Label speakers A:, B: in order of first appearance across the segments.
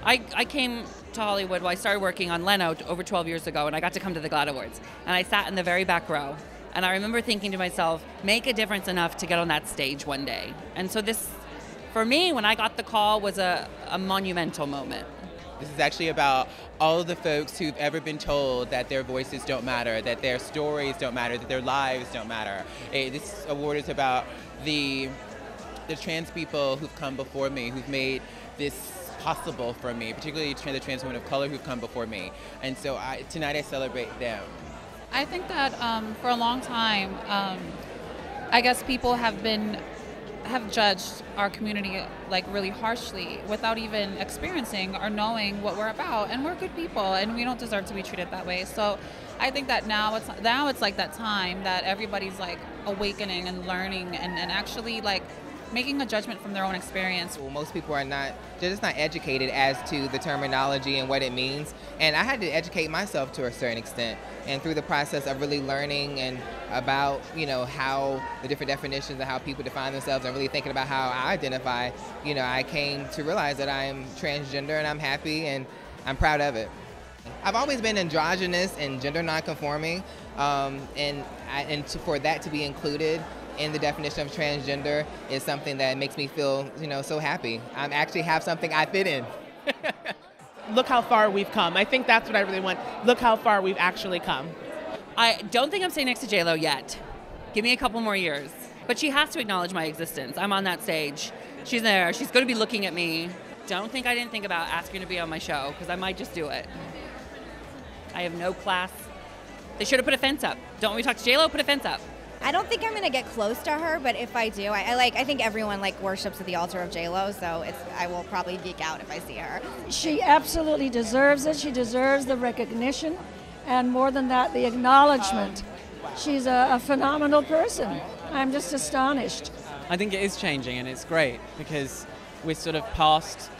A: I came to Hollywood, I started working on Leno over 12 years ago, and I got to come to the GLAAD Awards. And I sat in the very back row. And I remember thinking to myself, make a difference enough to get on that stage one day. And so this, for me, when I got the call, was a monumental moment.
B: This is actually about all of the folks who've ever been told that their voices don't matter, that their stories don't matter, that their lives don't matter. This award is about the trans people who've come before me, who've made this possible for me, particularly the trans women of color who've come before me. And so tonight I celebrate them.
C: I think that for a long time, I guess people have judged our community like really harshly without even experiencing or knowing what we're about. And we're good people, and we don't deserve to be treated that way. So I think that now it's like that time that everybody's like awakening and learning and actually like making a judgment from their own experience.
D: Well, most people they're just not educated as to the terminology and what it means. And I had to educate myself to a certain extent. And through the process of really learning and about, how the different definitions of how people define themselves and really thinking about how I identify, I came to realize that I am transgender, and I'm happy and I'm proud of it. I've always been androgynous and gender nonconforming, for that to be included in the definition of transgender is something that makes me feel, so happy. I actually have something I fit in.
E: Look how far we've come. I think that's what I really want. Look how far we've actually come.
A: I don't think I'm staying next to J-Lo yet. Give me a couple more years. But she has to acknowledge my existence. I'm on that stage. She's there. She's going to be looking at me. I didn't think about asking her to be on my show, because I might just do it. I have no class. They should have put a fence up. Don't we talk to J-Lo? Put a fence up.
F: I don't think I'm going to get close to her, but if I do, I think everyone worships at the altar of J-Lo, so I will probably geek out if I see her.
G: She absolutely deserves it. She deserves the recognition, and more than that, the acknowledgement. She's a phenomenal person. I'm just astonished.
H: I think it is changing, and it's great because we're sort of past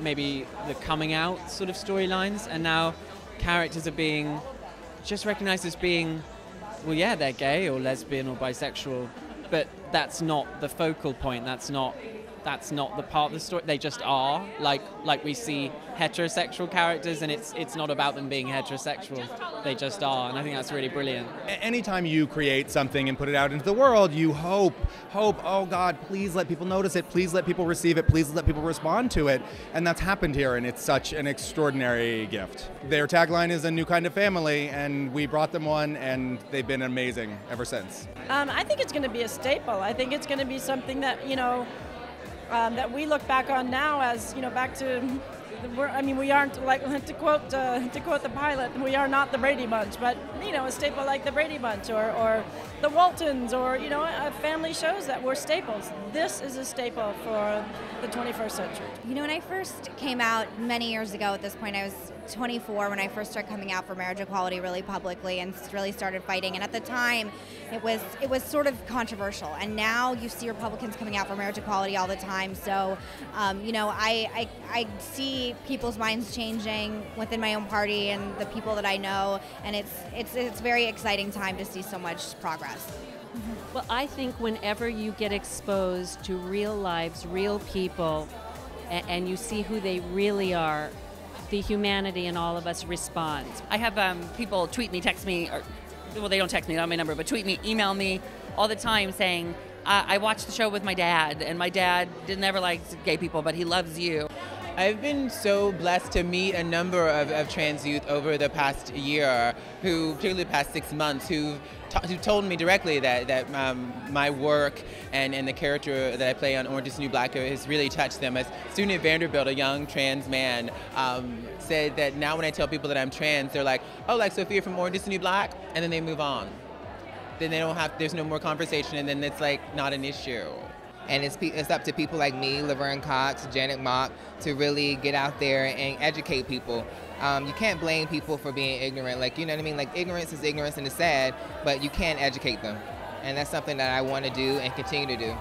H: maybe the coming out sort of storylines, and now characters are being just recognized as being, well, yeah, they're gay or lesbian or bisexual, but that's not the focal point. That's not the part of the story. They just are, like we see heterosexual characters, and it's not about them being heterosexual. They just are, and I think that's really brilliant.
I: Anytime you create something and put it out into the world, you hope, oh God, please let people notice it, please let people receive it, please let people respond to it, and that's happened here, and it's such an extraordinary gift. Their tagline is a new kind of family, and we brought them one, and they've been amazing ever since.
J: I think it's going to be a staple. I think it's going to be something that, that we look back on now as, back to, we aren't, like, to quote the pilot, we are not the Brady Bunch, but, a staple like the Brady Bunch or the Waltons or, family shows that were staples. This is a staple for the 21st century.
F: When I first came out many years ago, at this point I was 24 when I first started coming out for marriage equality really publicly and really started fighting. And at the time, it was sort of controversial. And now you see Republicans coming out for marriage equality all the time. So, I see people's minds changing within my own party and the people that I know. And it's a very exciting time to see so much progress.
K: Well, I think whenever you get exposed to real lives, real people, and you see who they really are, the humanity in all of us responds.
A: I have people tweet me, text me, well, they don't text me, they don't have my number, but tweet me, email me all the time saying, I watched the show with my dad, and my dad never liked gay people, but he loves you.
B: I've been so blessed to meet a number of trans youth over the past year, particularly the past 6 months, who told me directly that my work and the character that I play on Orange Is the New Black has really touched them. As a student at Vanderbilt, a young trans man said that now when I tell people that I'm trans, they're like, oh, like Sophia from Orange Is the New Black, and then they move on. Then there's no more conversation, and then it's like not an issue.
D: And it's up to people like me, Laverne Cox, Janet Mock, to really get out there and educate people. You can't blame people for being ignorant. You know what I mean? Ignorance is ignorance and it's sad, but you can educate them. And that's something that I want to do and continue to do.